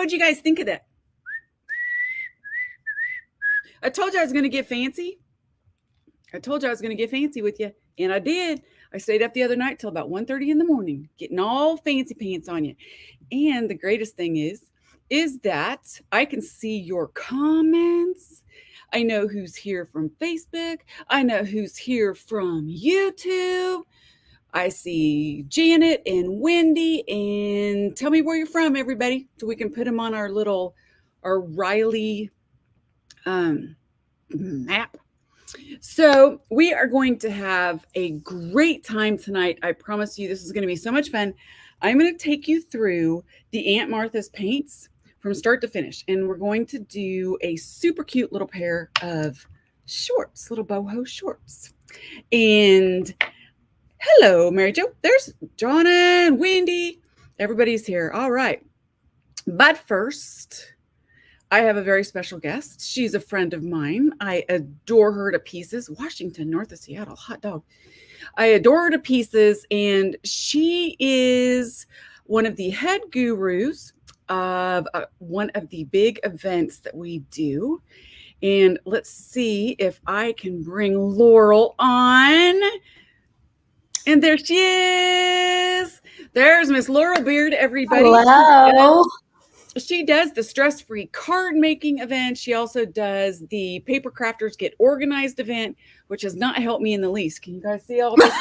What'd you guys think of that? I told you I was going to get fancy. I told you I was going to get fancy with you, and I did. I stayed up the other night till about 1:30 in the morning, getting all fancy pants on you. And the greatest thing is that I can see your comments. I know who's here from Facebook. I know who's here from YouTube. I see Janet and Wendy. And tell me where you're from, everybody, so we can put them on our Riley map. So we are going to have a great time tonight. I promise you, this is going to be so much fun. I'm going to take you through the Aunt Martha's paints from start to finish. And we're going to do a super cute little pair of shorts, little boho shorts. And hello, Mary Jo. There's John and Wendy. Everybody's here. All right. But first, I have a very special guest. She's a friend of mine. I adore her to pieces. Washington, north of Seattle, hot dog. I adore her to pieces, and she is one of the head gurus of one of the big events that we do. And let's see if I can bring Laurel on. And there she is. There's Miss Laurel Beard, everybody. Hello. She does the stress-free card making event. She also does the Paper Crafters Get Organized event, which has not helped me in the least. Can you guys see all this?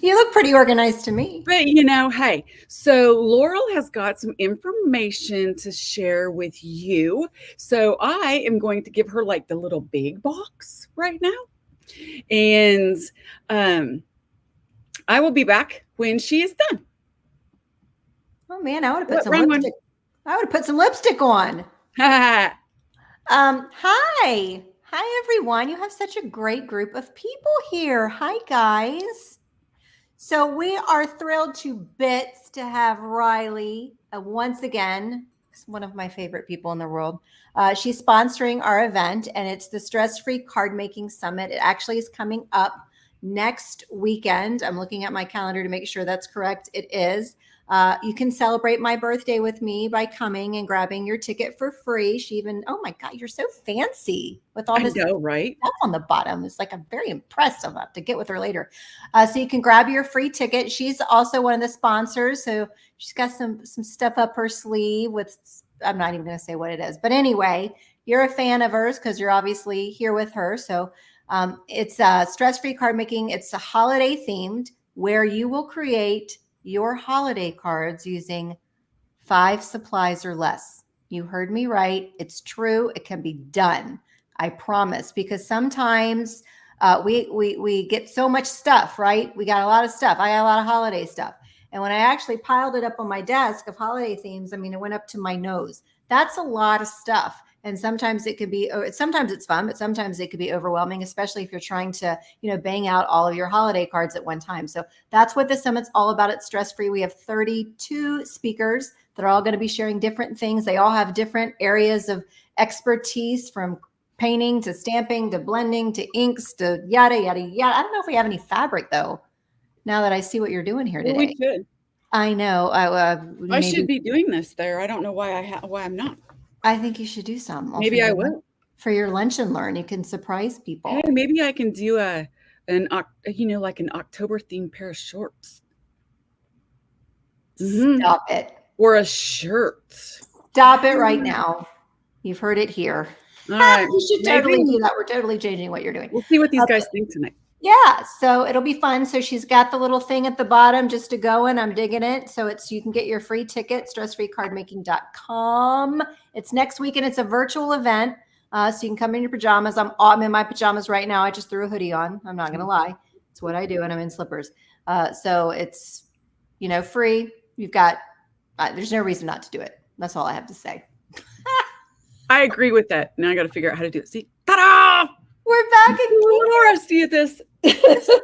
You look pretty organized to me. But hey, so Laurel has got some information to share with you. So I am going to give her like the little big box right now. And I will be back when she is done. Oh man, I would have put some lipstick. I would have put some lipstick on. Hi. Hi everyone. You have such a great group of people here. Hi guys. So we are thrilled to bits to have Riley once again. One of my favorite people in the world. She's sponsoring our event, and it's the Stress-Free Card Making Summit. It actually is coming up next weekend. I'm looking at my calendar to make sure that's correct. It is. You can celebrate my birthday with me by coming and grabbing your ticket for free. She even, oh my God, you're so fancy with all this right? stuff on the bottom. It's like, I'm very impressed. I'll have to get with her later. So you can grab your free ticket. She's also one of the sponsors. So she's got some stuff up her sleeve with, I'm not even going to say what it is. But anyway, you're a fan of hers because you're obviously here with her. So it's stress-free card making. It's a holiday themed where you will create your holiday cards using 5 supplies or less. You heard me right. It's true. It can be done. I promise. Because sometimes we get so much stuff, right? We got a lot of stuff. I got a lot of holiday stuff. And when I actually piled it up on my desk of holiday themes, I mean, it went up to my nose. That's a lot of stuff. And sometimes it could be, sometimes it's fun, but sometimes it could be overwhelming, especially if you're trying to, bang out all of your holiday cards at one time. So that's what the summit's all about. It's stress-free. We have 32 speakers that are all going to be sharing different things. They all have different areas of expertise, from painting to stamping to blending to inks to yada, yada, yada. I don't know if we have any fabric though, now that I see what you're doing here today. Well, we should. I know. I should be doing this there. I don't know why I'm not. I think you should do some. Maybe I will. For your lunch and learn. You can surprise people. Hey, maybe I can do like an October themed pair of shorts. Stop it. Or a shirt. Stop it right now. You've heard it here. All right. You should totally do that. We're totally changing what you're doing. We'll see what these guys think tonight. Yeah, so it'll be fun. So she's got the little thing at the bottom just to go in. I'm digging it. So you can get your free ticket, stressfreecardmaking.com. It's next week, and it's a virtual event. So you can come in your pajamas. I'm in my pajamas right now. I just threw a hoodie on. I'm not going to lie. It's what I do, and I'm in slippers. So it's, free. You've got, there's no reason not to do it. That's all I have to say. I agree with that. Now I got to figure out how to do it. See, ta-da! We're back again. Laura, see this.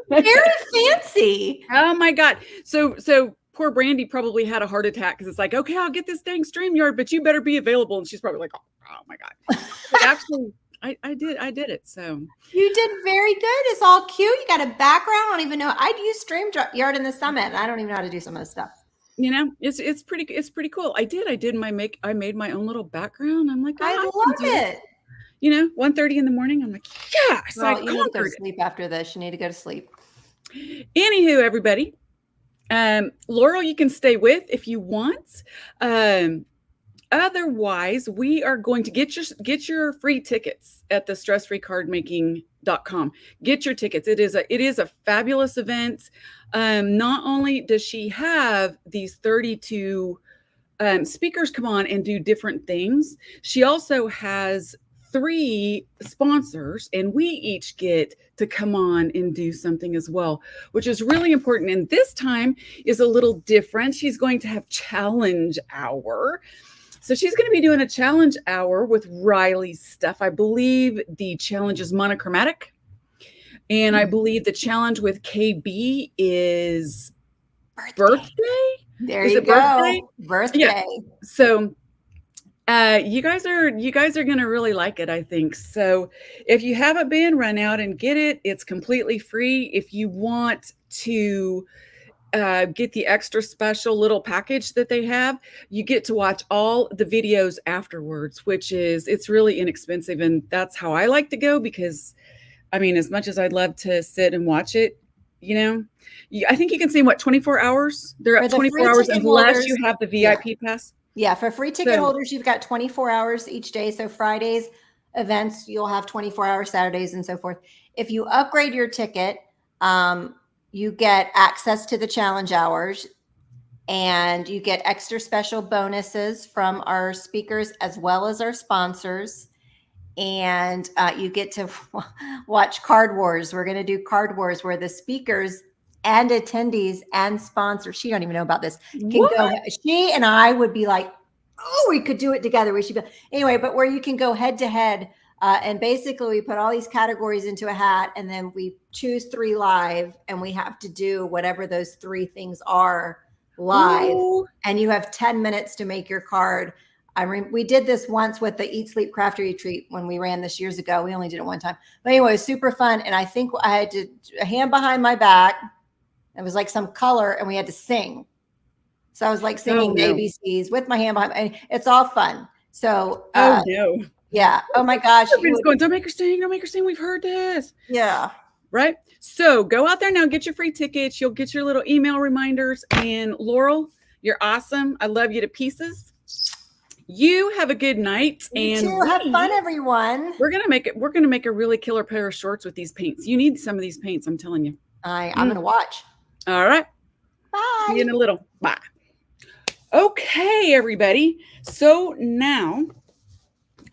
Very fancy. Oh my God. So poor Brandy probably had a heart attack because it's like, okay, I'll get this dang StreamYard, but you better be available. And she's probably like, oh my God. But actually, I did it. So you did very good. It's all cute. You got a background. I don't even know. I'd use StreamYard in the summit, and I don't even know how to do some of this stuff. You know, it's pretty cool. I made my own little background. I'm like, I I can do love this. it. 1:30 in the morning. I'm like, yes, I Well, you need to go to conquered sleep after this. You need to go to sleep. it. Anywho, everybody, Laurel, you can stay with if you want. Um, Otherwise, we are going to get your free tickets at the stressfreecardmaking.com. Get your tickets. It is a fabulous event. Not only does she have these 32 speakers come on and do different things, she also has 3 sponsors, and we each get to come on and do something as well, which is really important. And this time is a little different. She's going to have challenge hour. So she's going to be doing a challenge hour with Riley's stuff. I believe the challenge is monochromatic. And I believe the challenge with KB is birthday. There Is you it birthday? go. Yeah. Birthday. So you guys are going to really like it, I think. So if you haven't been, run out and get it. It's completely free. If you want to get the extra special little package that they have, you get to watch all the videos afterwards, it's really inexpensive. And that's how I like to go, because I mean, as much as I'd love to sit and watch it, I think you can see 24 hours. They're For up the 24 free hours ticket unless you holders, have the yeah. VIP pass. Yeah, for free ticket So, holders, you've got 24 hours each day. So Fridays events, you'll have 24 hours, Saturdays, and so forth. If you upgrade your ticket, you get access to the challenge hours, and you get extra special bonuses from our speakers as well as our sponsors. And you get to watch Card Wars. We're going to do Card Wars where the speakers and attendees and sponsors, she don't even know about this, can what? go. She and I would be like, oh, we could do it together. We should be anyway, but where you can go head to head. And basically we put all these categories into a hat, and then we choose 3 live, and we have to do whatever those 3 things are live. Ooh. And you have 10 minutes to make your card. We did this once with the Eat, Sleep, Craft, Retreat when we ran this years ago. We only did it one time. But anyway, it was super fun. And I think I had a hand behind my back. It was like some color, and we had to sing. So I was like singing the ABCs with my hand behind me. It's all fun. So, no. Yeah. Oh my gosh. Everybody's going, don't make her sing. Don't make her sing. We've heard this. Yeah. Right. So go out there now, get your free tickets. You'll get your little email reminders. And Laurel, you're awesome. I love you to pieces. You have a good night. You and too. Have fun, everyone. We're gonna make a really killer pair of shorts with these paints. You need some of these paints, I'm telling you. I'm gonna watch. All right. Bye. See you in a little. Bye. Okay, everybody. So now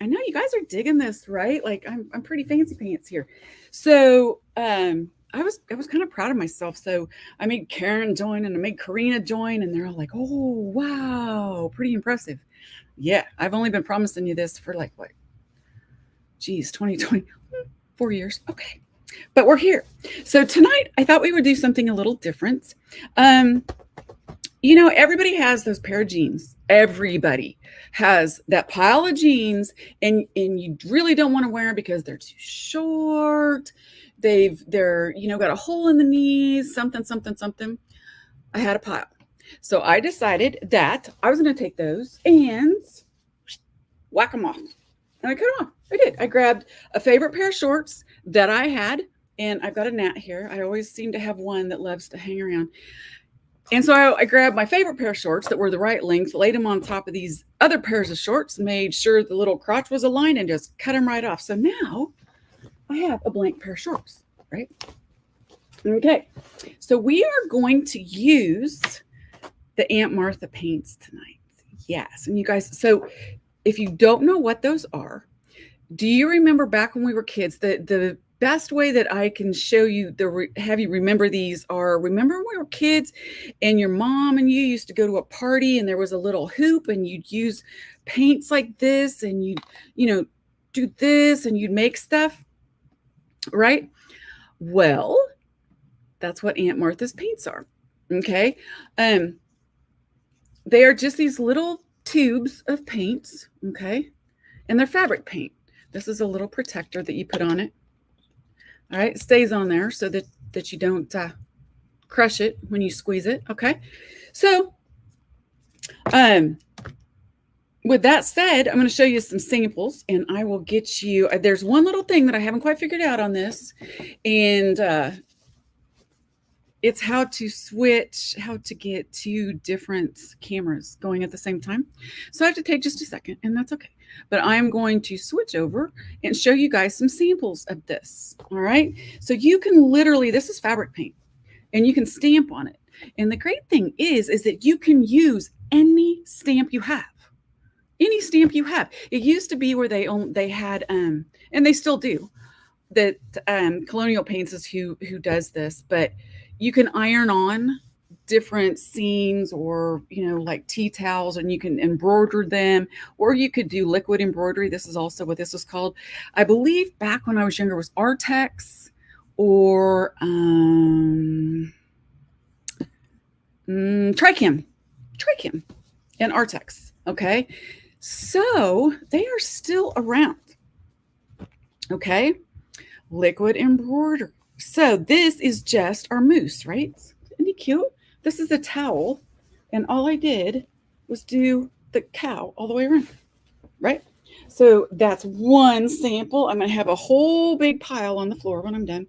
I know you guys are digging this, right? Like I'm pretty fancy pants here. So I was kind of proud of myself. So I made Karen join and I made Karina join, and they're all like, oh wow, pretty impressive. Yeah, I've only been promising you this for like what? Geez, 2020, 4 years. Okay. But we're here. So tonight I thought we would do something a little different. Everybody has those pair of jeans. Everybody has that pile of jeans, and you really don't want to wear them because they're too short. They're got a hole in the knees, something. I had a pile. So I decided that I was going to take those and whack them off. And I cut them off. I did. I grabbed a favorite pair of shorts that I had, and I've got a gnat here. I always seem to have one that loves to hang around. And so I grabbed my favorite pair of shorts that were the right length, laid them on top of these other pairs of shorts, made sure the little crotch was aligned, and just cut them right off. So now I have a blank pair of shorts, right? Okay. So we are going to use the Aunt Martha paints tonight. Yes. And you guys, so if you don't know what those are, do you remember back when we were kids, the best way that I can show you have you remember these remember when we were kids and your mom and you used to go to a party and there was a little hoop and you'd use paints like this and you'd, do this and you'd make stuff, right? Well, that's what Aunt Martha's paints are. Okay. They are just these little tubes of paints. Okay. And they're fabric paint. This is a little protector that you put on it. All right, it stays on there so that you don't crush it when you squeeze it. Okay, so With that said, I'm going to show you some samples, and I will get you, there's one little thing that I haven't quite figured out on this, and it's how to get two different cameras going at the same time. So I have to take just a second, and that's okay. But I'm going to switch over and show you guys some samples of this. All right. So you can literally, this is fabric paint, and you can stamp on it. And the great thing is that you can use any stamp you have. Any stamp you have. It used to be where they had, and they still do, that Colonial Paints is who does this, but you can iron on different scenes, or like tea towels, and you can embroider them, or you could do liquid embroidery. This is also what this is called. I believe back when I was younger was Artex, or Tricam and Artex. Okay, so they are still around. Okay, liquid embroidery. So this is just our mousse, right? Isn't he cute? This is the towel, and all I did was do the cow all the way around, right? So that's one sample. I'm going to have a whole big pile on the floor when I'm done.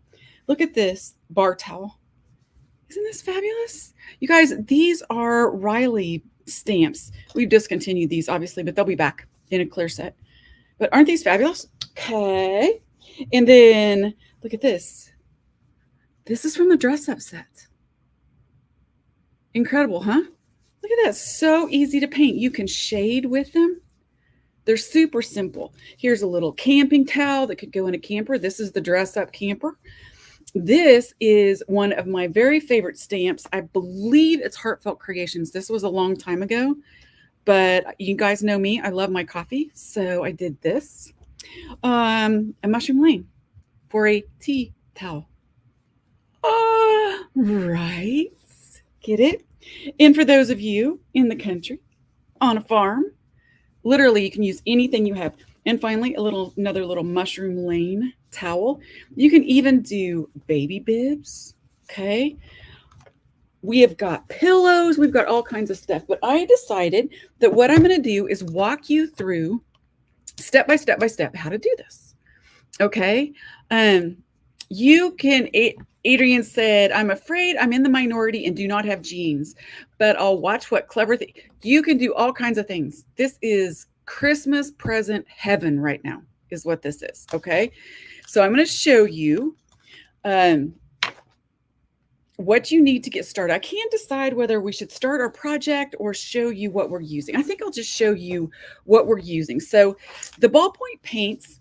Look at this bar towel. Isn't this fabulous? You guys, these are Riley stamps. We've discontinued these, obviously, but they'll be back in a clear set. But aren't these fabulous? Okay. And then look at this. This is from the dress up set. Incredible, huh? Look at that. So easy to paint. You can shade with them. They're super simple. Here's a little camping towel that could go in a camper. This is the dress up camper. This is one of my very favorite stamps. I believe it's Heartfelt Creations. This was a long time ago, but you guys know me. I love my coffee. So I did this. A Mushroom Lane for a tea towel. Right. Get it? And for those of you in the country, on a farm, literally you can use anything you have. And finally, another little Mushroom Lane towel. You can even do baby bibs. Okay. We have got pillows. We've got all kinds of stuff. But I decided that what I'm going to do is walk you through step by step how to do this. Okay. You can, Adrian said, I'm afraid I'm in the minority and do not have genes, but I'll watch what clever thing. You can do all kinds of things. This is Christmas present heaven right now is what this is. Okay. So I'm going to show you what you need to get started. I can't decide whether we should start our project or show you what we're using. I think I'll just show you what we're using. So the ballpoint paints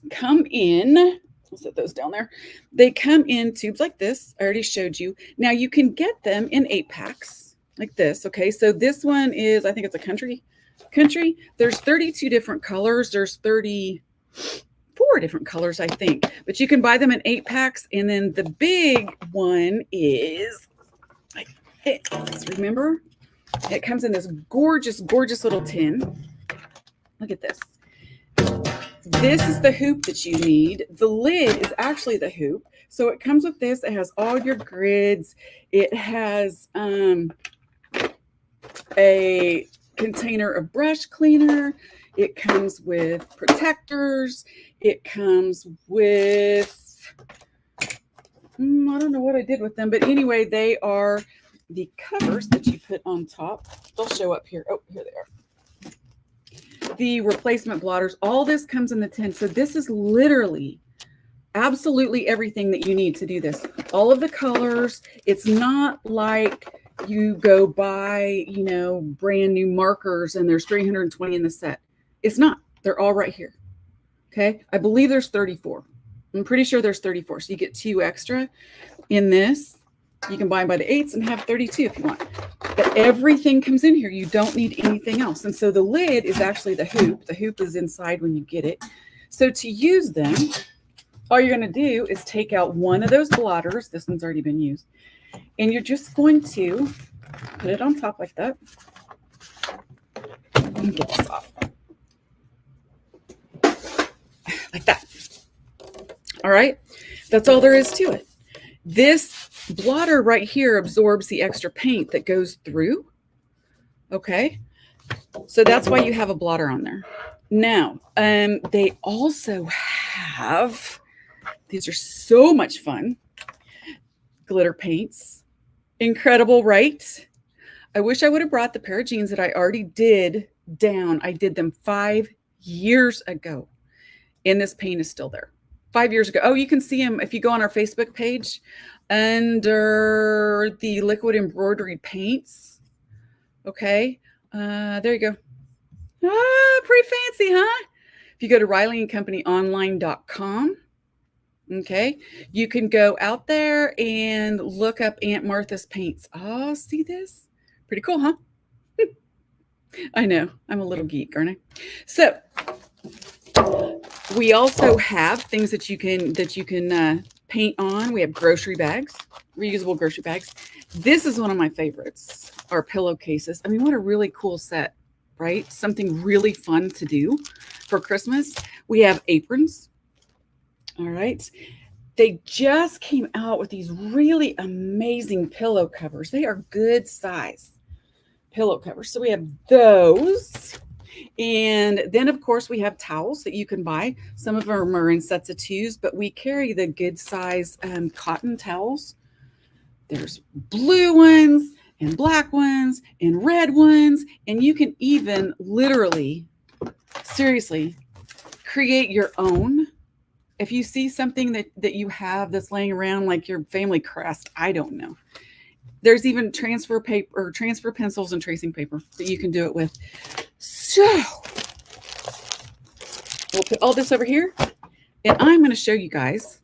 come in, I'll set those down there. They come in tubes like this. I already showed you. Now you can get them in 8-packs like this. Okay. So this one is, I think it's a country. There's 32 different colors. There's 34 different colors, I think, but you can buy them in 8-packs. And then the big one is like this. Remember, it comes in this gorgeous, gorgeous little tin. Look at this. This is the hoop that you need. The lid is actually the hoop. So it comes with this. It has all your grids. It has a container of brush cleaner. It comes with protectors. It comes with, I don't know what I did with them, but anyway, they are the covers that you put on top. They'll show up here. Oh, here they are. The replacement blotters. All this comes in the tin. So this is literally absolutely everything that you need to do this. All of the colors. It's not like you go buy, brand new markers and there's 320 in the set. It's not. They're all right here. Okay. I believe there's 34. I'm pretty sure there's 34. So you get 2 extra in this. You can buy them by the 8s and have 32 if you want. But everything comes in here. You don't need anything else. And so the lid is actually the hoop. The hoop is inside when you get it. So to use them, all you're going to do is take out one of those blotters. This one's already been used. And you're just going to put it on top like that. Let me get this off. Like that. All right. That's all there is to it. This blotter right here absorbs the extra paint that goes through. Okay. So that's why you have a blotter on there. Now, they also have, these are so much fun, glitter paints. Incredible, right? I wish I would have brought the pair of jeans that I already did down. I did them 5 years ago, and this paint is still there. 5 years ago. Oh, you can see them if you go on our Facebook page under the liquid embroidery paints. Okay, there you go. Pretty fancy, huh? If you go to RileyandCompanyOnline.com, okay, you can go out there and look up Aunt Martha's paints. Oh, see this? Pretty cool, huh? I know, I'm a little geek, aren't I? So we also have things that you can paint on. We have grocery bags, reusable grocery bags. This is one of my favorites, our pillowcases. I mean, what a really cool set, right? Something really fun to do for Christmas. We have aprons. All right. They just came out with these really amazing pillow covers. They are good size pillow covers. So we have those. And then, of course, we have towels that you can buy. Some of them are in sets of twos, but we carry the good size cotton towels. There's blue ones and black ones and red ones. And you can even literally, seriously, create your own. If you see something that you have that's laying around like your family crest, I don't know. There's even transfer paper or transfer pencils and tracing paper that you can do it with. So we'll put all this over here, and I'm going to show you guys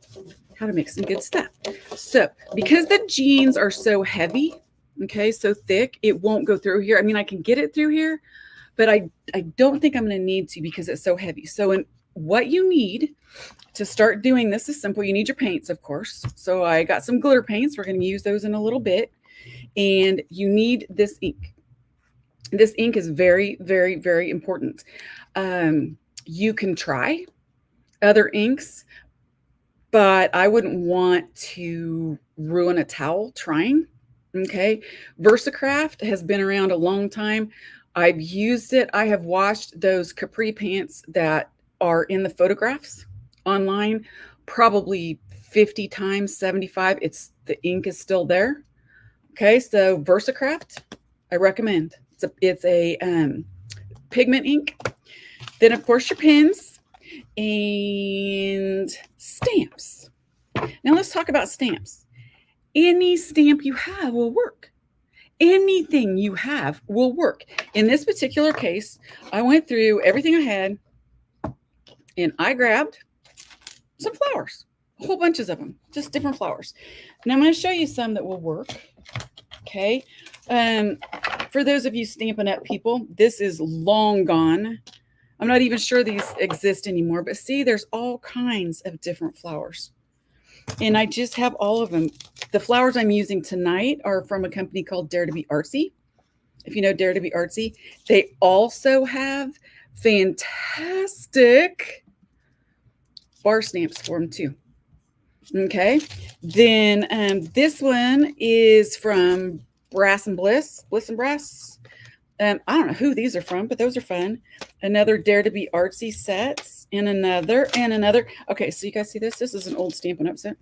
how to make some good stuff. So because the jeans are so heavy, okay, so thick, it won't go through here. I mean, I can get it through here, but I don't think I'm going to need to because it's so heavy. So what you need to start doing this is simple. You need your paints, of course. So I got some glitter paints. We're going to use those in a little bit. And you need this ink. This ink is very, very, very important. You can try other inks, but I wouldn't want to ruin a towel trying. Okay. VersaCraft has been around a long time. I've used it. I have washed those capri pants that are in the photographs online probably 50 times, 75. The ink is still there. Okay, so VersaCraft, I recommend. It's a pigment ink. Then, of course, your pens and stamps. Now, let's talk about stamps. Any stamp you have will work. Anything you have will work. In this particular case, I went through everything I had, and I grabbed some flowers, whole bunches of them, just different flowers. Now, I'm going to show you some that will work. Okay. For those of you Stampin' Up people, this is long gone. I'm not even sure these exist anymore, but see, there's all kinds of different flowers. And I just have all of them. The flowers I'm using tonight are from a company called Dare to Be Artsy. If you know Dare to Be Artsy, they also have fantastic bar stamps for them too. Okay, then this one is from Brass and Bliss and Brass. I don't know who these are from, but those are fun. Another Dare to Be Artsy sets, and another. Okay, so you guys see this? This is an old Stampin' Up set.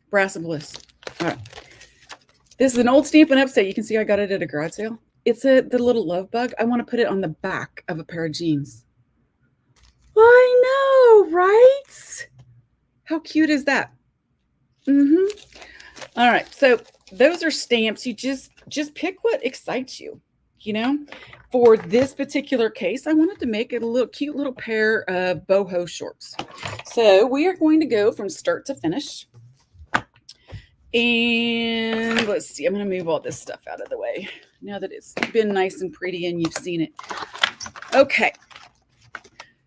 Brass and Bliss. All right, this is an old Stampin' Up set. You can see I got it at a garage sale. It's the little love bug. I want to put it on the back of a pair of jeans. I know, right? How cute is that? All right, so those are stamps. You just pick what excites you, you know. For this particular case, I wanted to make it a cute little pair of boho shorts. So we are going to go from start to finish. And let's see, I'm going to move all this stuff out of the way now that it's been nice and pretty and you've seen it. Okay.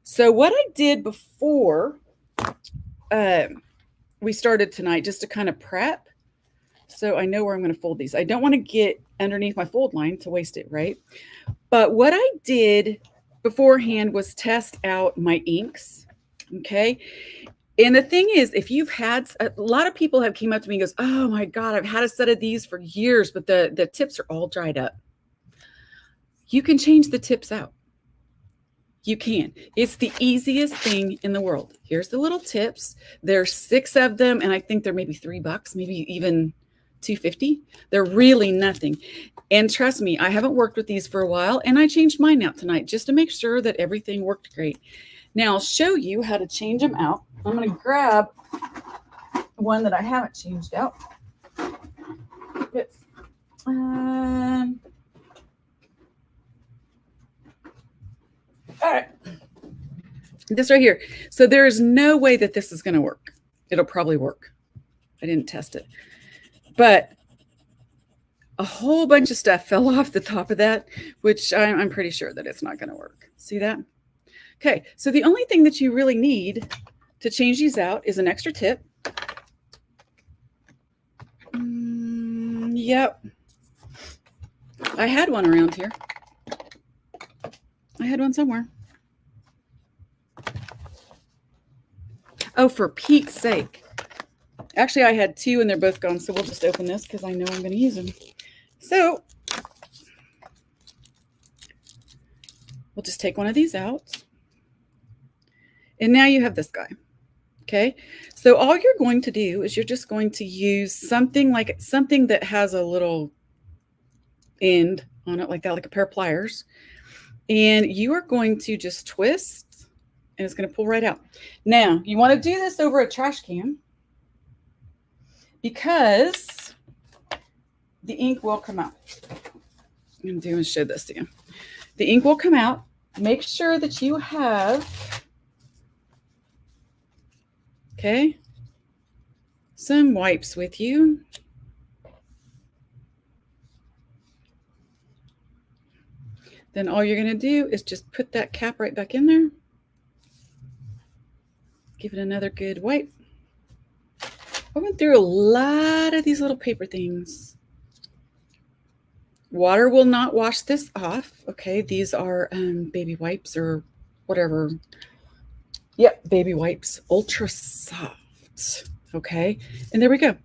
So what I did before we started tonight, just to kind of prep, so I know where I'm going to fold these. I don't want to get underneath my fold line to waste it, right? But what I did beforehand was test out my inks, okay? And the thing is, if you've had, a lot of people have came up to me and goes, oh my God, I've had a set of these for years, but the tips are all dried up. You can change the tips out. You can. It's the easiest thing in the world. Here's the little tips. There's 6 of them, and I think they're maybe $3, maybe even $2.50. They're really nothing. And trust me, I haven't worked with these for a while, and I changed mine out tonight just to make sure that everything worked great. Now I'll show you how to change them out. I'm going to grab one that I haven't changed out. It's, all right. This right here. So there is no way that this is going to work. It'll probably work. I didn't test it. But a whole bunch of stuff fell off the top of that, which I'm pretty sure that it's not going to work. See that? Okay, so the only thing that you really need to change these out is an extra tip. Yep. I had one around here. I had one somewhere. Oh, for Pete's sake. Actually, I had 2 and they're both gone, so we'll just open this because I know I'm going to use them. So we'll just take one of these out. And now you have this guy. Okay, so all you're going to do is you're just going to use something that has a little end on it like that, like a pair of pliers. And you are going to just twist and it's going to pull right out. Now, you want to do this over a trash can because the ink will come out. I'm going to do and show this to you. The ink will come out. Make sure that you have, okay, some wipes with you. Then all you're going to do is just put that cap right back in there. Give it another good wipe. I went through a lot of these little paper things. Water will not wash this off. Okay, these are baby wipes or whatever. Yep, baby wipes, ultra soft. Okay, and there we go.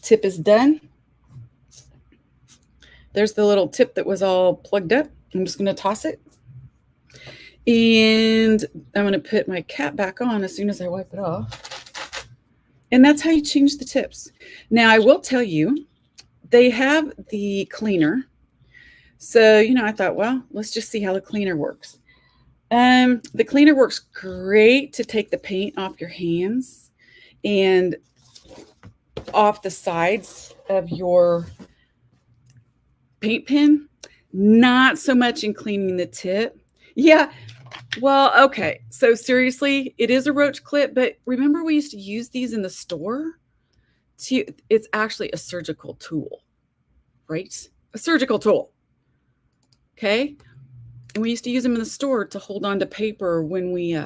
Tip is done. There's the little tip that was all plugged up. I'm just going to toss it. And I'm going to put my cap back on as soon as I wipe it off. And that's how you change the tips. Now, I will tell you, they have the cleaner. So, I thought, well, let's just see how the cleaner works. The cleaner works great to take the paint off your hands and off the sides of your paint pen. Not so much in cleaning the tip. Yeah. Well, okay. So seriously, it is a roach clip, but remember we used to use these in the store? It's actually a surgical tool, right? A surgical tool. Okay. And we used to use them in the store to hold on to paper when we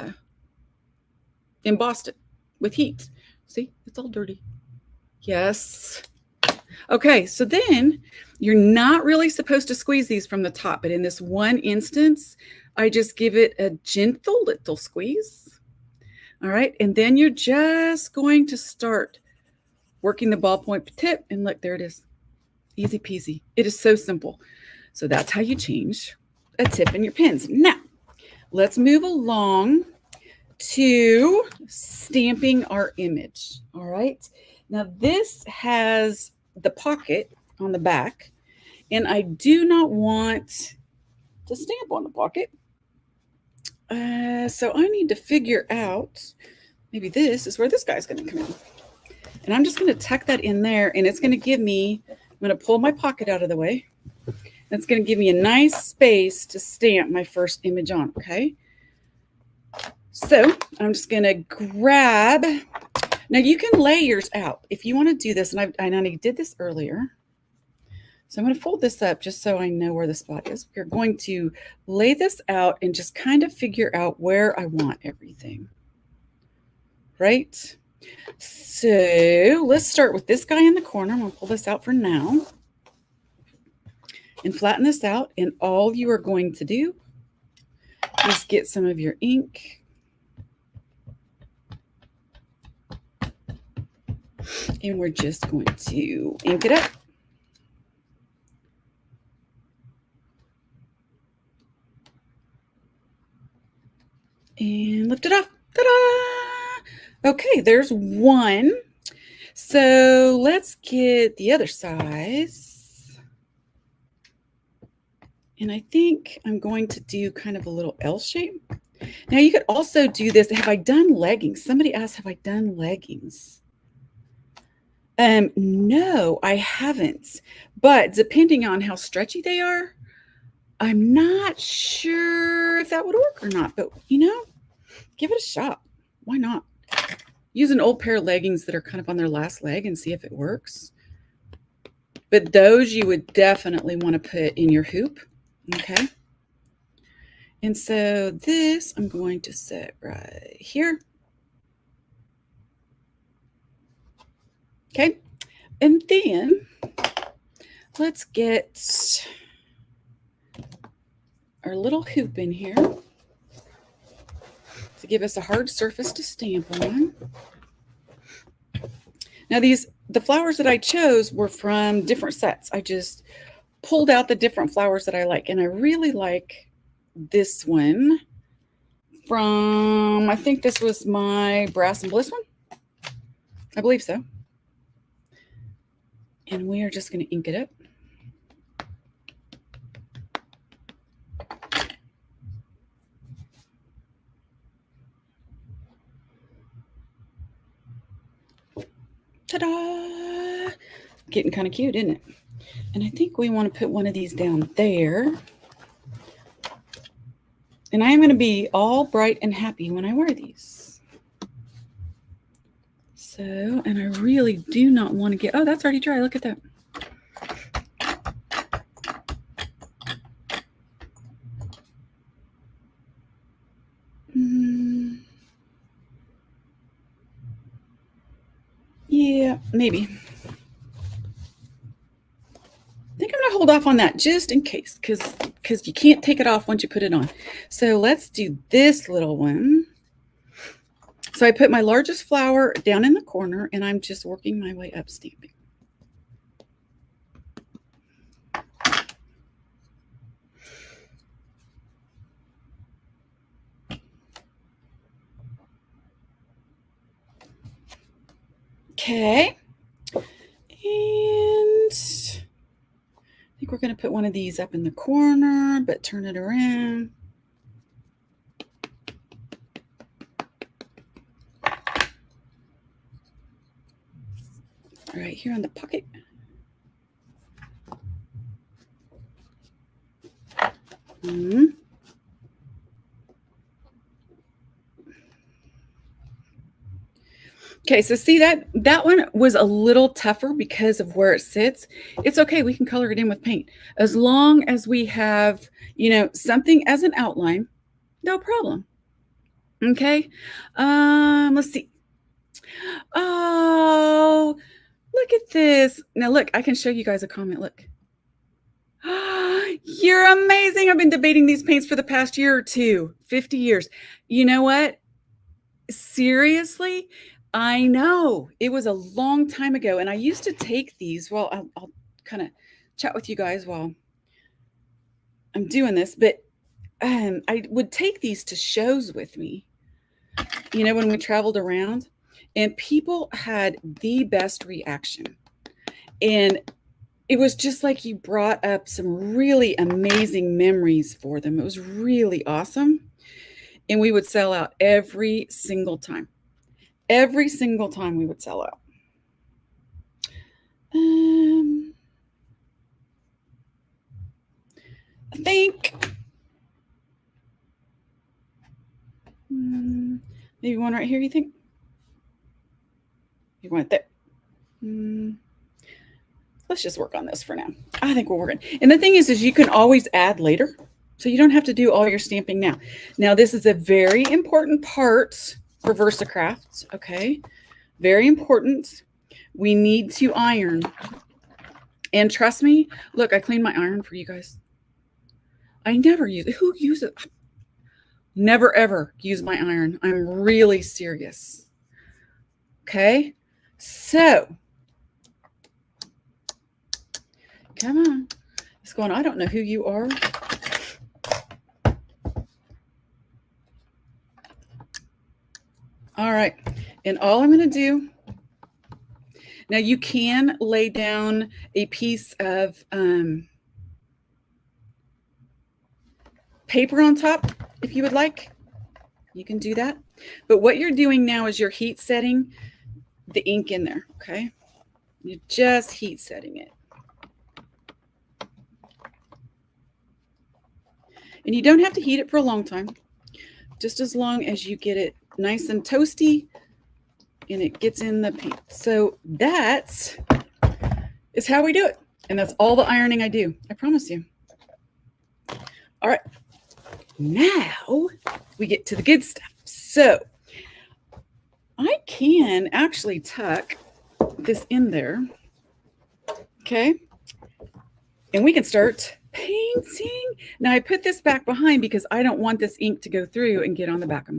embossed it with heat. See, it's all dirty. Yes. Okay, so then you're not really supposed to squeeze these from the top, but in this one instance, I just give it a gentle little squeeze. All right, and then you're just going to start working the ballpoint tip, and look, there it is. Easy peasy. It is so simple. So that's how you change a tip in your pens. Now, let's move along to stamping our image. All right, now this has the pocket on the back, and I do not want to stamp on the pocket. So I need to figure out, maybe this is where this guy's going to come in. And I'm just going to tuck that in there, and it's going to give me, I'm going to pull my pocket out of the way. That's going to give me a nice space to stamp my first image on, okay? So I'm just going to grab, now you can lay yours out if you want to do this, and I did this earlier. So I'm going to fold this up just so I know where the spot is. We're going to lay this out and just kind of figure out where I want everything, right? So let's start with this guy in the corner. I'm going to pull this out for now and flatten this out. And all you are going to do is get some of your ink And we're just going to ink it up. And lift it off. Ta-da! Okay, there's one. So let's get the other size. And I think I'm going to do kind of a little L shape. Now you could also do this. Have I done leggings? Somebody asked, have I done leggings? No, I haven't. But depending on how stretchy they are, I'm not sure if that would work or not. But give it a shot. Why not? Use an old pair of leggings that are kind of on their last leg and see if it works. But those you would definitely want to put in your hoop. Okay. And so this I'm going to set right here. Okay. And then let's get our little hoop in here to give us a hard surface to stamp on. Now the flowers that I chose were from different sets. I just pulled out the different flowers that I like. And I really like this one from, I think this was my Brass and Bliss one. I believe so. And we are just going to ink it up. Ta-da! Getting kind of cute, isn't it? And I think we want to put one of these down there. And I am going to be all bright and happy when I wear these. So, and I really do not want to get, oh, that's already dry. Look at that. Yeah, maybe. I think I'm going to hold off on that just in case, because you can't take it off once you put it on. So let's do this little one. So I put my largest flower down in the corner, and I'm just working my way up stamping. Okay. And I think we're going to put one of these up in the corner, but turn it around. Right here on the pocket. Okay, so see that one was a little tougher because of where it sits. It's okay, we can color it in with paint. As long as we have, something as an outline, no problem. Okay, let's see. Oh, look at this. Now look, I can show you guys a comment, look. You're amazing. I've been debating these paints for the past year or two, 50 years. You know what? Seriously? I know it was a long time ago, and I used to take these. Well, I'll kind of chat with you guys while I'm doing this, but I would take these to shows with me, when we traveled around, and people had the best reaction. And it was just like you brought up some really amazing memories for them. It was really awesome. And we would sell out every single time. Every single time we would sell out. I think maybe one right here, you think? You want it there? Let's just work on this for now. I think we're working. And the thing is you can always add later. So you don't have to do all your stamping now. Now, this is a very important part for VersaCraft, okay? Very important. We need to iron. And trust me, look, I cleaned my iron for you guys. I never use it. Who uses it? Never, ever use my iron. I'm really serious. Okay? So, come on. It's going, I don't know who you are. All right. And all I'm going to do, now you can lay down a piece of paper on top if you would like. You can do that. But what you're doing now is you're heat setting the ink in there, okay? You're just heat setting it. And you don't have to heat it for a long time, just as long as you get it nice and toasty and it gets in the paint. So that is how we do it. And that's all the ironing I do, I promise you. All right, now we get to the good stuff. So I can actually tuck this in there, okay? And we can start painting. Now I put this back behind because I don't want this ink to go through and get on the back of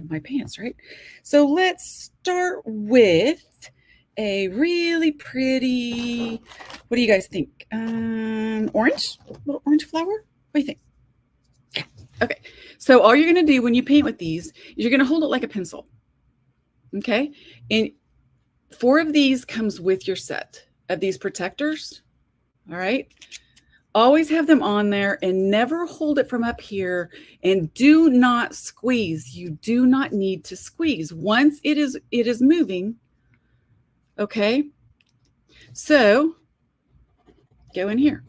my pants, right? So let's start with a really pretty, what do you guys think? Orange, little orange flower. What do you think? Okay, so all you're going to do when you paint with these is you're going to hold it like a pencil, okay? And 4 of these comes with your set of these protectors, all right? Always have them on there and never hold it from up here, and do not squeeze. You do not need to squeeze. Once it is moving, okay? So go in here.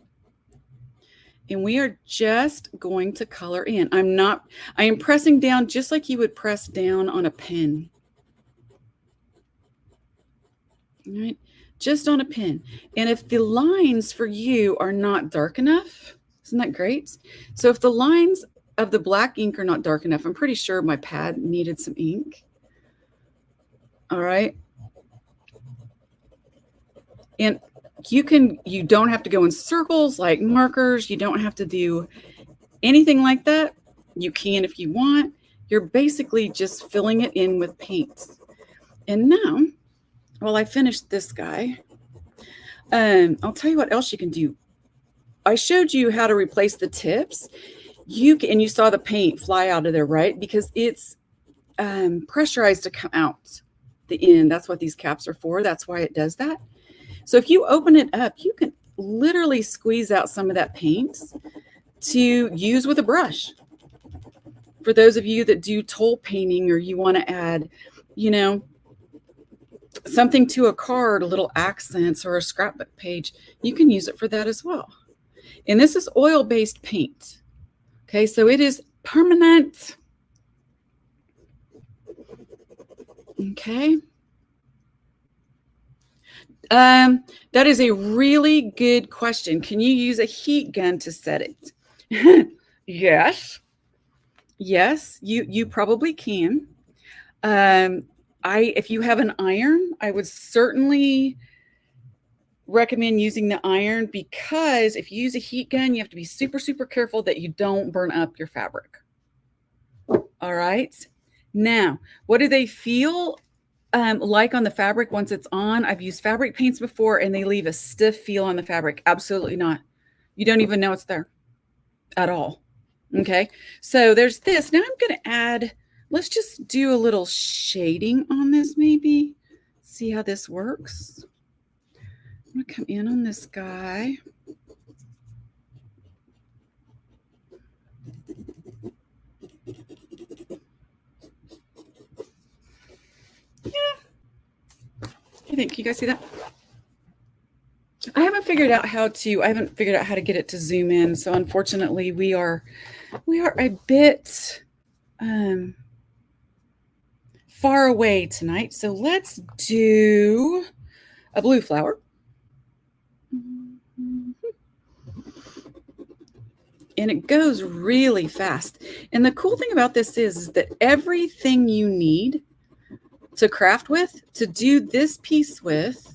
And we are just going to color in. I am pressing down just like you would press down on a pen. All right, just on a pen. And if the lines for you are not dark enough, isn't that great? So if the lines of the black ink are not dark enough, I'm pretty sure my pad needed some ink. All right. And you don't have to go in circles like markers. You don't have to do anything like that. You can if you want. You're basically just filling it in with paint. And now, while I finish this guy, I'll tell you what else you can do. I showed you how to replace the tips. And you saw the paint fly out of there, right? Because it's pressurized to come out the end. That's what these caps are for. That's why it does that. So if you open it up, you can literally squeeze out some of that paint to use with a brush. For those of you that do toll painting, or you want to add, you know, something to a card, a little accents or a scrapbook page, you can use it for that as well. And this is oil-based paint. Okay, so it is permanent. Okay. That is a really good question. Can you use a heat gun to set it? Yes. Yes, you probably can. If you have an iron, I would certainly recommend using the iron, because if you use a heat gun, you have to be super, super careful that you don't burn up your fabric. All right. Now, what do they feel like on the fabric once it's on? I've used fabric paints before and they leave a stiff feel on the fabric. Absolutely not. You don't even know it's there at all. Okay. So there's this. Now I'm going to add, let's just do a little shading on this maybe. See how this works. I'm going to come in on this guy. Yeah. I think, can you guys see that? I haven't figured out how to get it to zoom in. So unfortunately we are a bit far away tonight. So let's do a blue flower. And it goes really fast. And the cool thing about this is that everything you need to craft with, to do this piece with,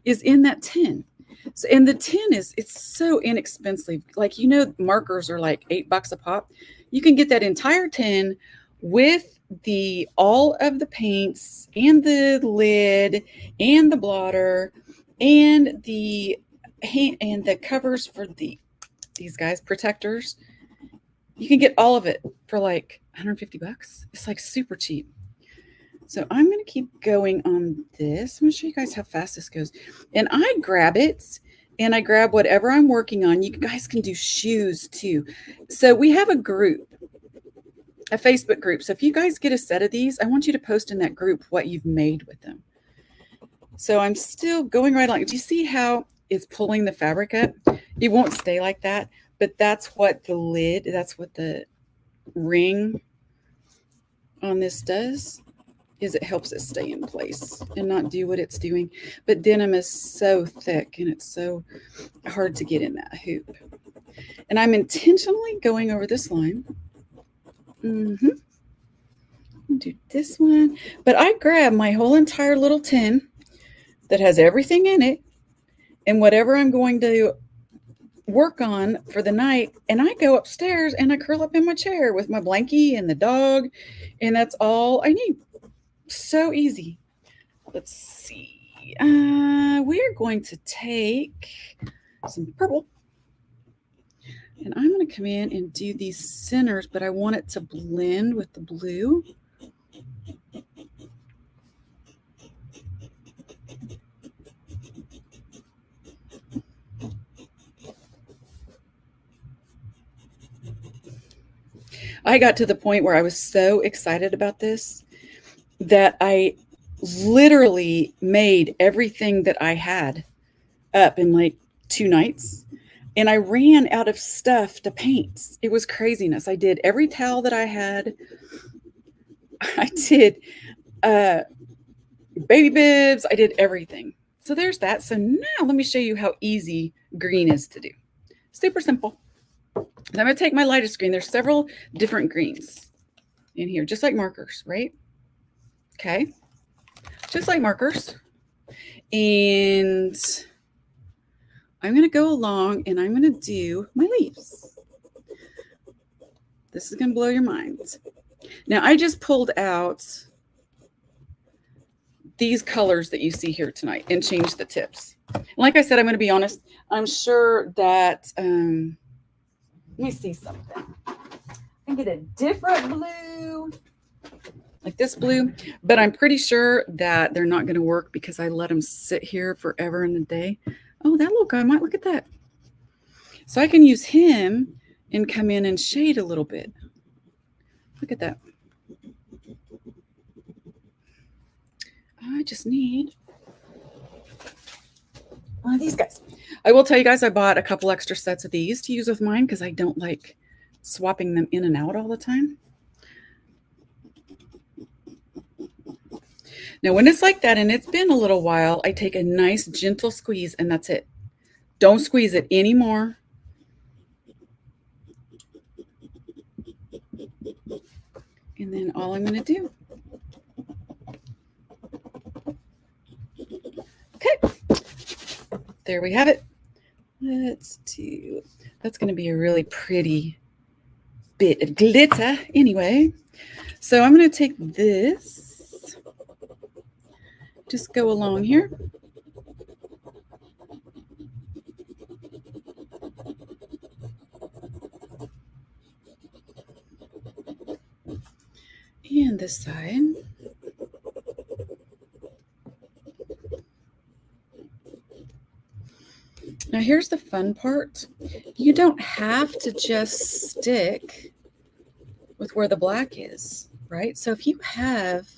is in that tin. So, and the tin it's so inexpensive. Like, you know, markers are like $8 a pop. You can get that entire tin with the all of the paints and the lid and the blotter and the covers for these guys protectors. You can get all of it for like 150 bucks. It's like super cheap. So I'm going to keep going on this. I'm going to show you guys how fast this goes. And I grab it and I grab whatever I'm working on. You guys can do shoes too. So we have a group, a Facebook group. So if you guys get a set of these, I want you to post in that group what you've made with them. So I'm still going right along. Do you see how it's pulling the fabric up? It won't stay like that, but that's what the lid, that's what the ring on this does, is it helps it stay in place and not do what it's doing. But denim is so thick and it's so hard to get in that hoop. And I'm intentionally going over this line. Do this one. But I grab my whole entire little tin that has everything in it and whatever I'm going to work on for the night, and I go upstairs and I curl up in my chair with my blankie and the dog, and that's all I need. So easy. Let's see. We're going to take some purple, and I'm going to come in and do these centers, but I want it to blend with the blue. I got to the point where I was so excited about this that I literally made everything that I had up in like 2 nights. And I ran out of stuff to paint. It was craziness. I did every towel that I had. I did baby bibs. I did everything. So there's that. So now let me show you how easy green is to do. Super simple. And I'm going to take my lightest green. There's several different greens in here, just like markers, right? Okay. Just like markers. And I'm going to go along and I'm going to do my leaves. This is going to blow your minds. Now, I just pulled out these colors that you see here tonight and changed the tips. And like I said, I'm going to be honest. I'm sure that, let me see something. I can get a different blue, like this blue, but I'm pretty sure that they're not going to work because I let them sit here forever in the day. Oh, that little guy might look at that. So I can use him and come in and shade a little bit. Look at that. I just need one of these guys. I will tell you guys, I bought a couple extra sets of these to use with mine because I don't like swapping them in and out all the time. Now, when it's like that and it's been a little while, I take a nice gentle squeeze and that's it. Don't squeeze it anymore. And then all I'm going to do. Okay. There we have it. Let's do, that's going to be a really pretty bit of glitter anyway. So I'm going to take this, just go along here. And this side. Now here's the fun part. You don't have to just stick with where the black is, right? So if you have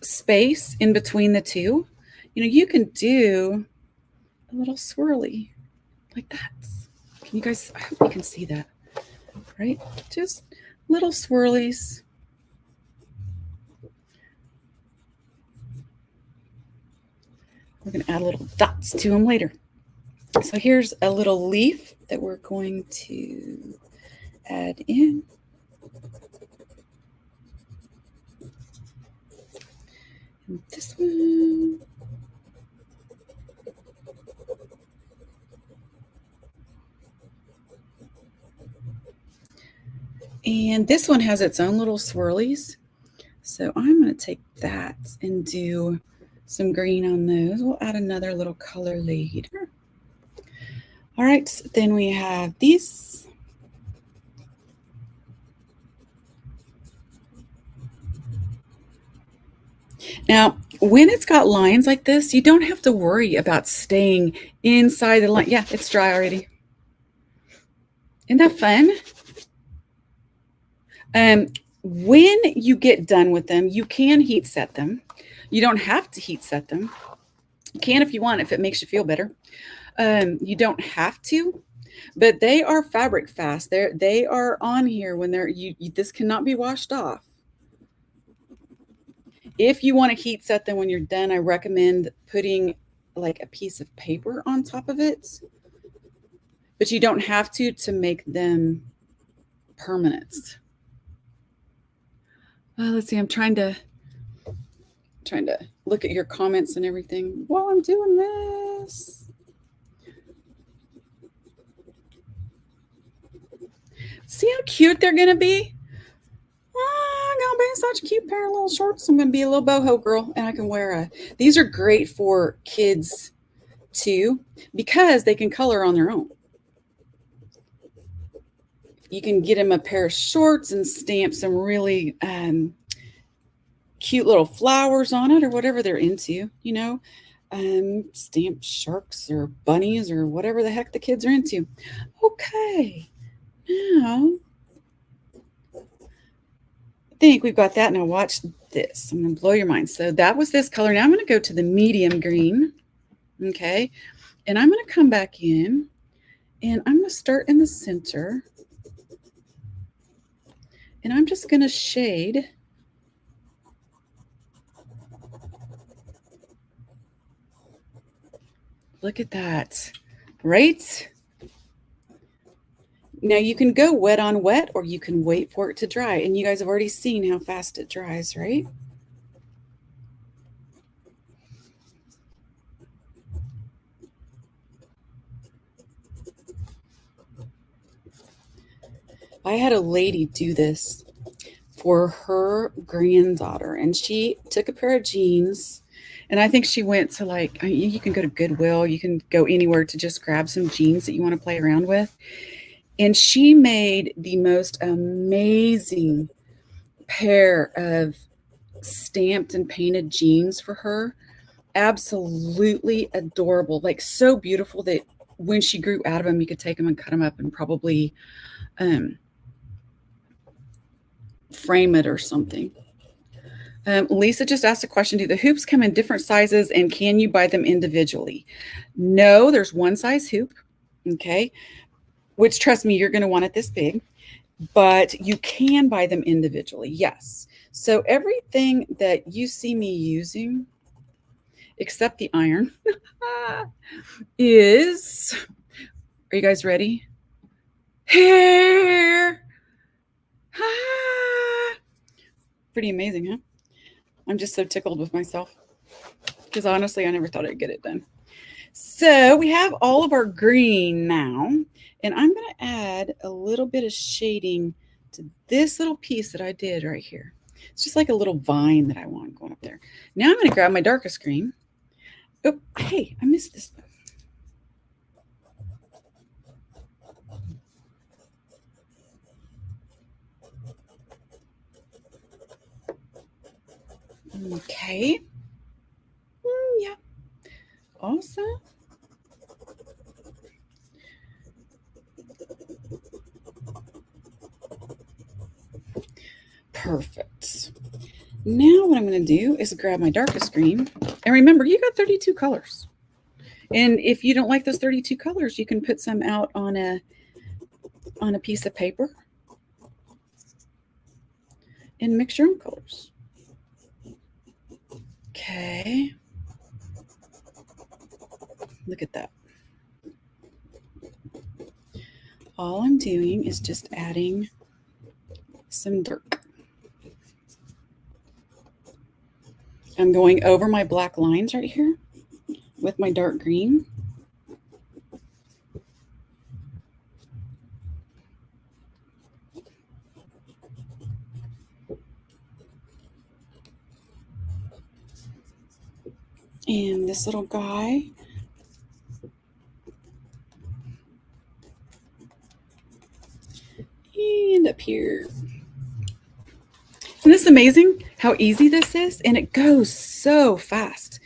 space in between the two, you can do a little swirly like that. Can you guys, I hope you can see that, right? Just little swirlies. We're going to add little dots to them later. So here's a little leaf that we're going to add in. And this one. And this one has its own little swirlies. So I'm going to take that and do some green on those. We'll add another little color later. All right, then we have these. Now, when it's got lines like this, you don't have to worry about staying inside the line. Yeah, it's dry already. Isn't that fun? When you get done with them, you can heat set them. You don't have to heat set them. You can if you want, if it makes you feel better. You don't have to, but they are fabric fast. They are on here when they're this cannot be washed off. If you want to heat set them when you're done, I recommend putting like a piece of paper on top of it. But you don't have to make them permanent. Let's see. I'm trying to look at your comments and everything while I'm doing this. See how cute they're gonna be? Oh, I'm gonna be such a cute pair of little shorts. I'm gonna be a little boho girl, and I can wear these are great for kids too, because they can color on their own. You can get them a pair of shorts and stamp some really cute little flowers on it or whatever they're into, you know, stamp sharks or bunnies or whatever the heck the kids are into. Okay, now I think we've got that. Now watch this. I'm going to blow your mind. So that was this color. Now I'm going to go to the medium green. Okay, and I'm going to come back in and I'm going to start in the center. And I'm just going to shade look at that, right? Now you can go wet on wet or you can wait for it to dry. And you guys have already seen how fast it dries, right? I had a lady do this for her granddaughter, and she took a pair of jeans, and I think she went to like, you can go to Goodwill, you can go anywhere to just grab some jeans that you want to play around with. And she made the most amazing pair of stamped and painted jeans for her. Absolutely adorable, like so beautiful that when she grew out of them, you could take them and cut them up and probably frame it or something. Lisa just asked a question. Do the hoops come in different sizes and can you buy them individually? No, there's one size hoop, okay, which trust me, you're going to want it this big, but you can buy them individually, yes. So everything that you see me using, except the iron, is, are you guys ready? Hair. Pretty amazing, huh? I'm just so tickled with myself because honestly, I never thought I'd get it done. So we have all of our green now, and I'm going to add a little bit of shading to this little piece that I did right here. It's just like a little vine that I want going up there. Now I'm going to grab my darkest green. Oh, hey, I missed this one. Okay. Yeah. Awesome. Perfect. Now what I'm going to do is grab my darkest green. And remember, you got 32 colors. And if you don't like those 32 colors, you can put some out on a piece of paper and mix your own colors. Okay. Look at that. All I'm doing is just adding some dark. I'm going over my black lines right here with my dark green. this little guy. And up here. Isn't this amazing how easy this is? And it goes so fast.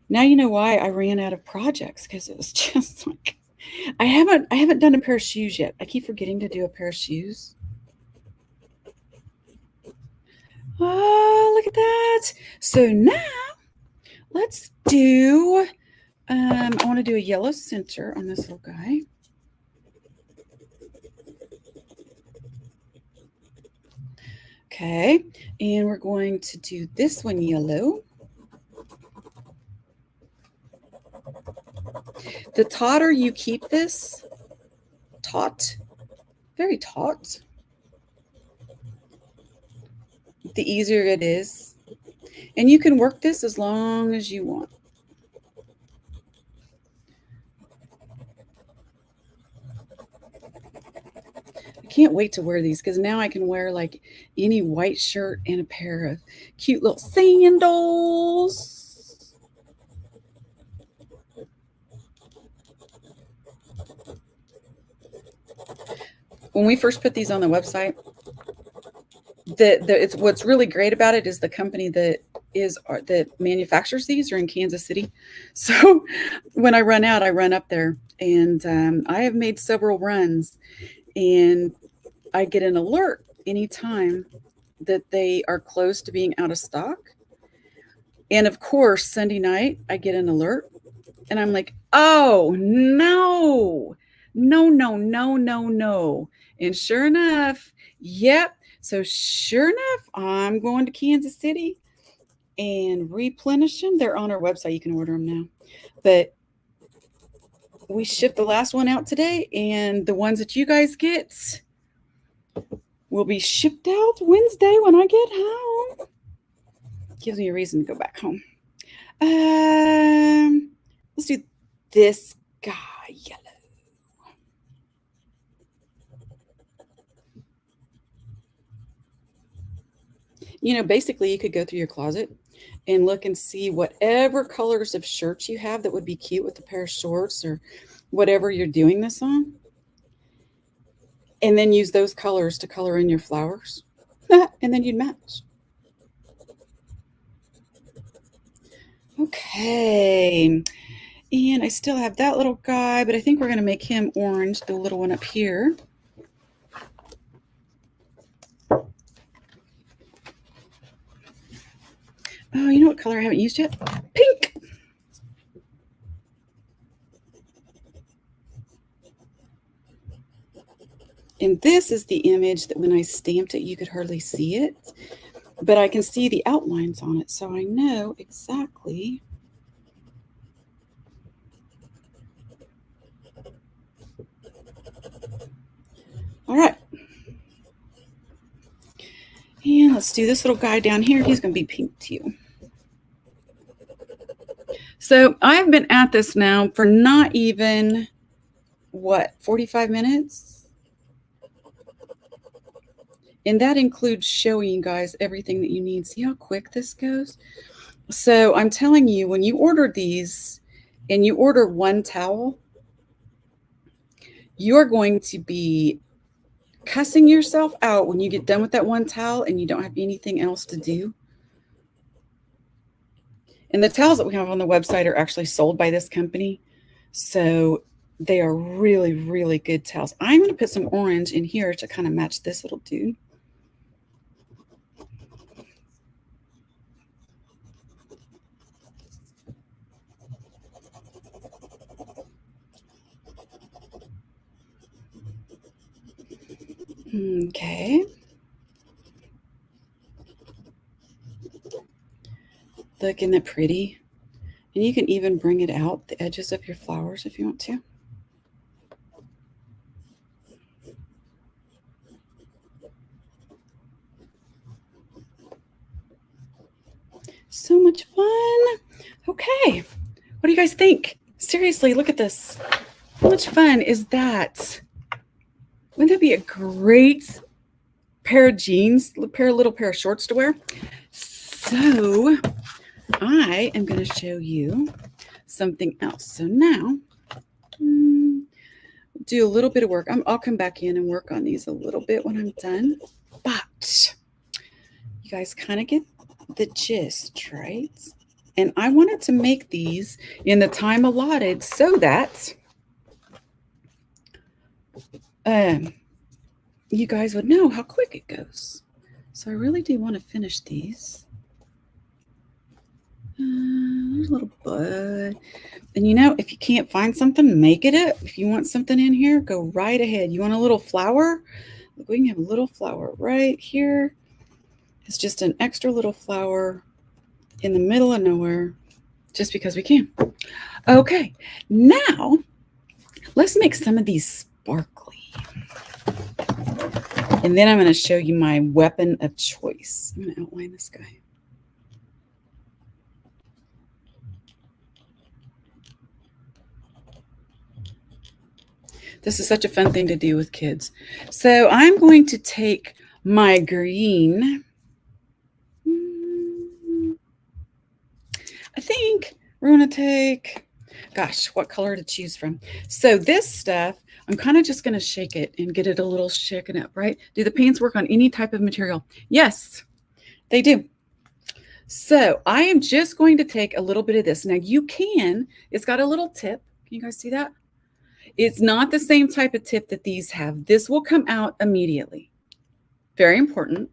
Now you know why I ran out of projects, because it was just like I haven't done a pair of shoes yet. I keep forgetting to do a pair of shoes. Oh, look at that. So now let's do I want to do a yellow center on this little guy. Okay, and we're going to do this one yellow. The tauter you keep this, taut, very taut, the easier it is. And you can work this as long as you want. I can't wait to wear these, because now I can wear like any white shirt and a pair of cute little sandals. When we first put these on the website, it's what's really great about it is the company that manufactures these are in Kansas City. So when I run out, I run up there, and I have made several runs, and I get an alert anytime that they are close to being out of stock. And of course, Sunday night, I get an alert, and I'm like, oh, no. And sure enough, yep. So sure enough, I'm going to Kansas City and replenish them. They're on our website. You can order them now. But we shipped the last one out today, and the ones that you guys get will be shipped out Wednesday when I get home. Gives me a reason to go back home. Let's do this guy yellow. You know, basically you could go through your closet and look and see whatever colors of shirts you have that would be cute with a pair of shorts or whatever you're doing this on. And then use those colors to color in your flowers. And then you'd match. Okay. And I still have that little guy, but I think we're going to make him orange, the little one up here. Oh, you know what color I haven't used yet? Pink. And this is the image that when I stamped it, you could hardly see it, but I can see the outlines on it, so I know exactly. All right. And let's do this little guy down here. He's going to be pink too. So I've been at this now for not even, 45 minutes? And that includes showing you guys everything that you need. See how quick this goes? So I'm telling you, when you order these and you order one towel, you're going to be cussing yourself out when you get done with that one towel and you don't have anything else to do. And the towels that we have on the website are actually sold by this company. So they are really, really good towels. I'm going to put some orange in here to kind of match this little dude. Okay. Look, isn't that pretty? And you can even bring it out the edges of your flowers if you want to. So much fun. Okay. What do you guys think? Seriously, look at this. How much fun is that? Wouldn't that be a great pair of jeans, little pair of shorts to wear? So I am going to show you something else. So now, do a little bit of work. I'll come back in and work on these a little bit when I'm done. But you guys kind of get the gist, right? And I wanted to make these in the time allotted so that you guys would know how quick it goes. So I really do want to finish these. There's a little bud. And you know, if you can't find something, make it up. If you want something in here, go right ahead. You want a little flower? Look, we can have a little flower right here. It's just an extra little flower in the middle of nowhere, just because we can. Okay, now let's make some of these sparkly. And then I'm going to show you my weapon of choice. I'm going to outline this guy. This is such a fun thing to do with kids. So I'm going to take my green. I think we're going to take, gosh, what color to choose from. So this stuff, I'm kind of just going to shake it and get it a little shaken up, right? Do the paints work on any type of material? Yes, they do. So I am just going to take a little bit of this. Now you can, it's got a little tip. Can you guys see that? It's not the same type of tip that these have. This will come out immediately. Very important.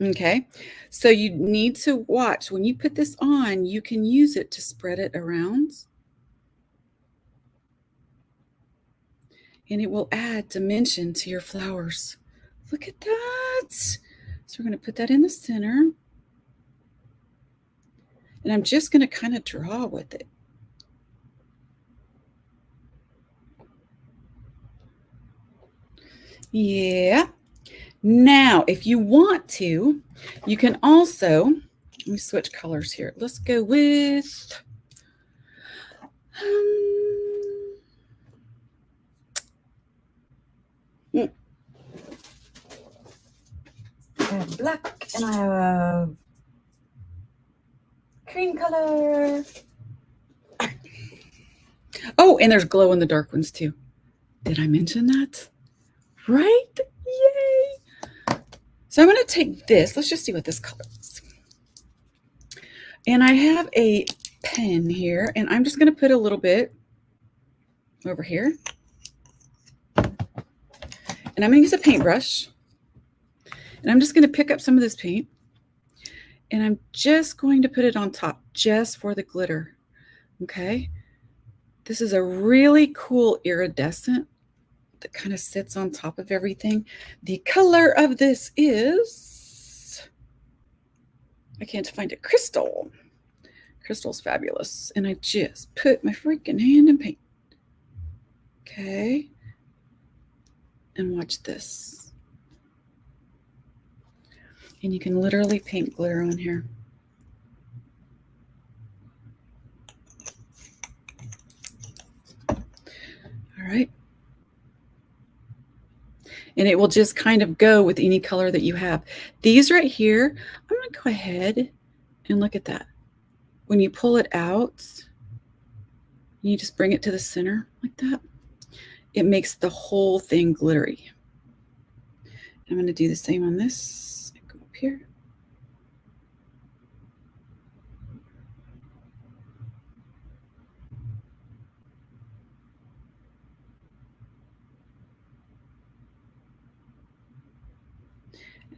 Okay. So you need to watch when you put this on, you can use it to spread it around. And it will add dimension to your flowers. Look at that. So we're going to put that in the center. And I'm just going to kind of draw with it. Yeah. Now, if you want to, you can also, let me switch colors here. Let's go with, I have black and I have cream color. Oh, and there's glow in the dark ones too. Did I mention that? Right? Yay! So I'm going to take this. Let's just see what this color is. And I have a pen here, and I'm just going to put a little bit over here. And I'm going to use a paintbrush. And I'm just going to pick up some of this paint. And I'm just going to put it on top just for the glitter. Okay? This is a really cool iridescent that kind of sits on top of everything. The color of this is, I can't find it, crystal. Crystal's fabulous. And I just put my freaking hand in paint. Okay. And watch this. And you can literally paint glitter on here. All right. And it will just kind of go with any color that you have. These right here, I'm going to go ahead and look at that. When you pull it out, you just bring it to the center like that. It makes the whole thing glittery. I'm going to do the same on this. Go up here.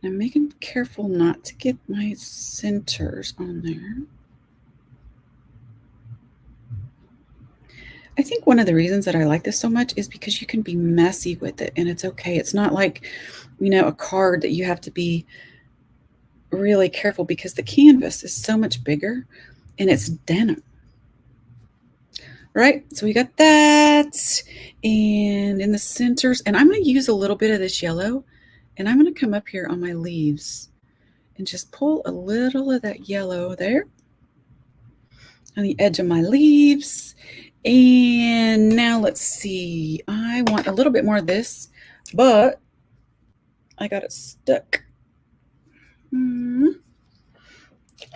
And I'm making careful not to get my centers on there. I think one of the reasons that I like this so much is because you can be messy with it and it's okay. It's not like, you know, a card that you have to be really careful because the canvas is so much bigger and it's denim. Right? So we got that. And in the centers, and I'm going to use a little bit of this yellow, and I'm going to come up here on my leaves and just pull a little of that yellow there on the edge of my leaves. And now let's see. I want a little bit more of this, but I got it stuck.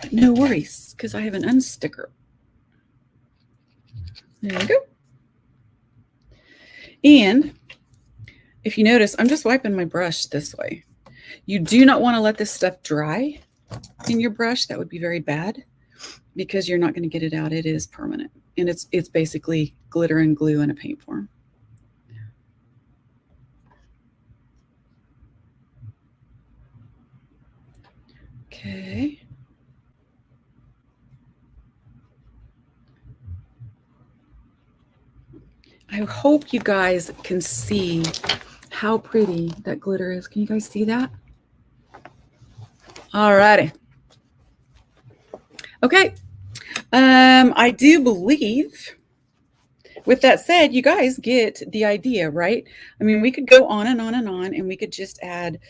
But no worries, because I have an unsticker. There we go. And if you notice, I'm just wiping my brush this way. You do not want to let this stuff dry in your brush. That would be very bad because you're not going to get it out. It is permanent. And it's basically glitter and glue in a paint form. Okay. I hope you guys can see how pretty that glitter is. Can you guys see that? All righty. Okay. I do believe, with that said, you guys get the idea, right? I mean, we could go on and on and on, and we could just add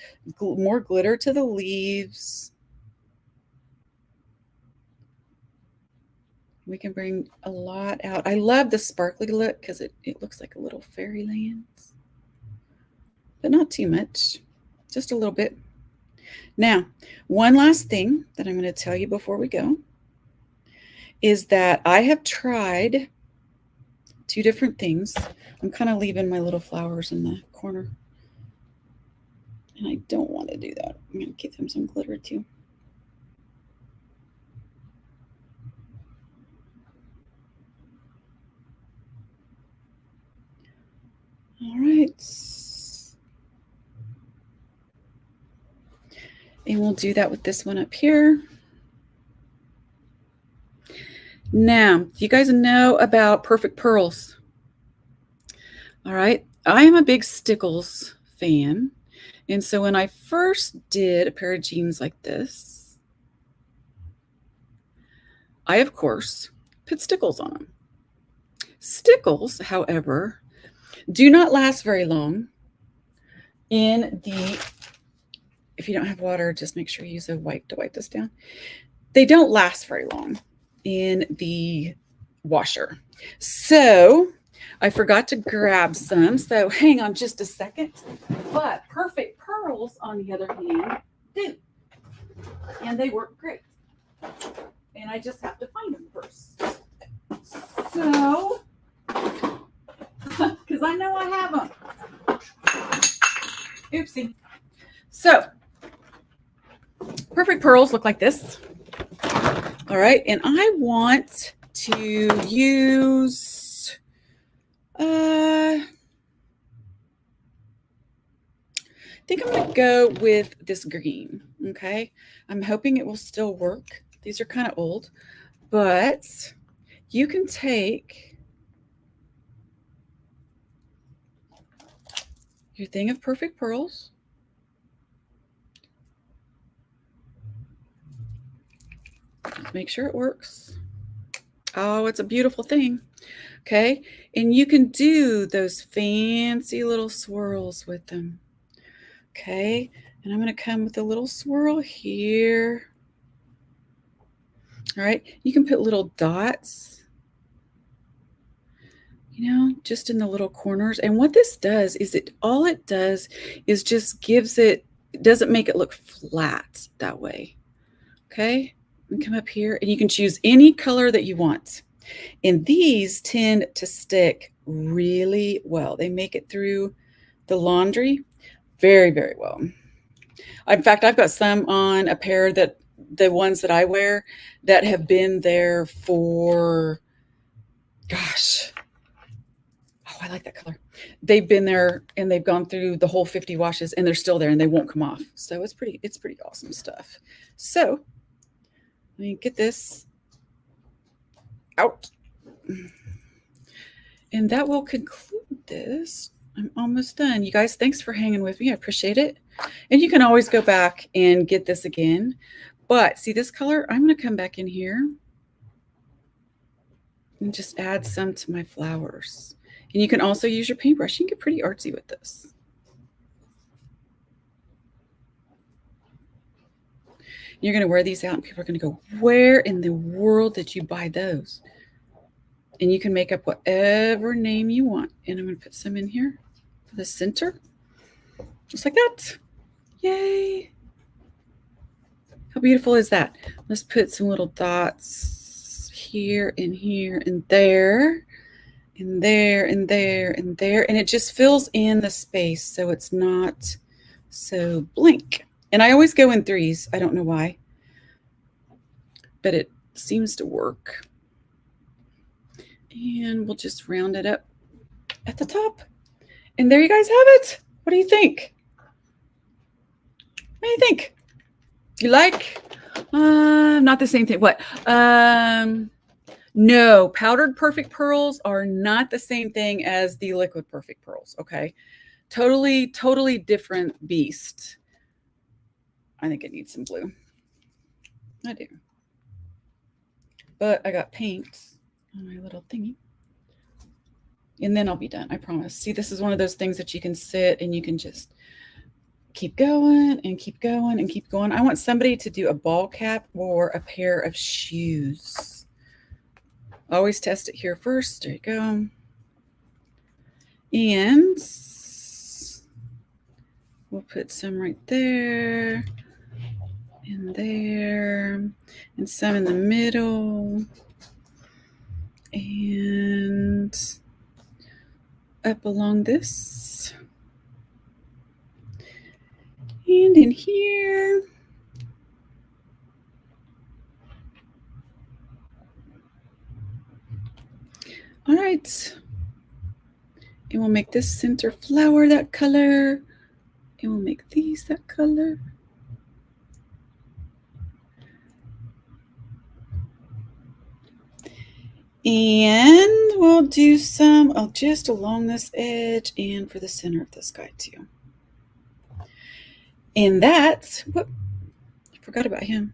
more glitter to the leaves. We can bring a lot out. I love the sparkly look because it looks like a little fairyland, but not too much, just a little bit. Now, one last thing that I'm going to tell you before we go is that I have tried 2 different things. I'm kind of leaving my little flowers in the corner, and I don't want to do that. I'm going to give them some glitter too. All right. And we'll do that with this one up here. Now, do you guys know about Perfect Pearls? All right. I am a big Stickles fan. And so when I first did a pair of jeans like this, I, of course, put Stickles on them. Stickles, however, do not last very long in the, if you don't have water, just make sure you use a wipe to wipe this down. They don't last very long in the washer. So I forgot to grab some, so hang on just a second. But Perfect Pearls, on the other hand, do. And they work great. And I just have to find them first. So, because I know I have them. Oopsie. So, Perfect Pearls look like this. All right, and I want to use I think I'm going to go with this green, okay? I'm hoping it will still work. These are kind of old, but you can take your thing of Perfect Pearls, make sure it works. Oh, it's a beautiful thing. Okay, and you can do those fancy little swirls with them. Okay, and I'm going to come with a little swirl here. All right, you can put little dots, you know, just in the little corners. And what this does is all it does is just gives it doesn't make it look flat that way. Okay, and come up here, and you can choose any color that you want. And these tend to stick really well. They make it through the laundry very, very well. In fact, I've got some on a pair that the ones that I wear that have been there for, gosh, oh, I like that color. They've been there and they've gone through the whole 50 washes and they're still there and they won't come off. So it's pretty awesome stuff. So let me get this out. And that will conclude this. I'm almost done. You guys, thanks for hanging with me. I appreciate it. And you can always go back and get this again. But see this color? I'm going to come back in here and just add some to my flowers. And you can also use your paintbrush. You can get pretty artsy with this. You're going to wear these out and people are going to go, where in the world did you buy those? And you can make up whatever name you want. And I'm going to put some in here for the center. Just like that. Yay. How beautiful is that? Let's put some little dots here and here and there. And there and there and there. And it just fills in the space so it's not so blank. And I always go in threes. I don't know why, but it seems to work. And we'll just round it up at the top. And there you guys have it. What do you think? What do you think? You like? Not the same thing. What? No, powdered perfect pearls are not the same thing as the liquid perfect pearls. Okay. Totally different beast. I think it needs some blue. I do. But I got paint on my little thingy. And then I'll be done, I promise. See, this is one of those things that you can sit and you can just keep going and keep going and keep going. I want somebody to do a ball cap or a pair of shoes. Always test it here first. There you go. And we'll put some right there and there and some in the middle and up along this and in here. All right. And we'll make this center flower that color. And we'll make these that color. And we'll do some just along this edge and for the center of this guy too. And that's, whoop, I forgot about him.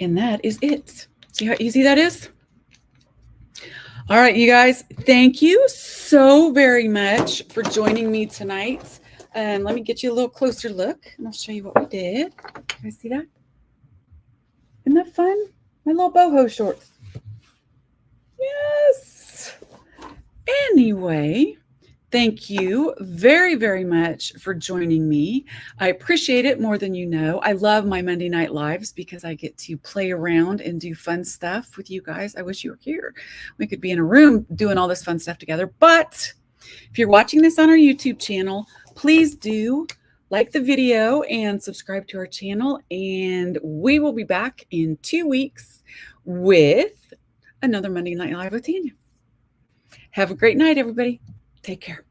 And that is it. See how easy that is? All right, you guys, thank you so very much for joining me tonight. And let me get you a little closer look and I'll show you what we did. Can I see that? Isn't that fun? My little boho shorts. Yes. Anyway, thank you very, very much for joining me. I appreciate it more than you know. I love my Monday Night Lives because I get to play around and do fun stuff with you guys. I wish you were here. We could be in a room doing all this fun stuff together. But if you're watching this on our YouTube channel, please do like the video and subscribe to our channel. And we will be back in 2 weeks with another Monday Night Live with Tanya. Have a great night, everybody. Take care.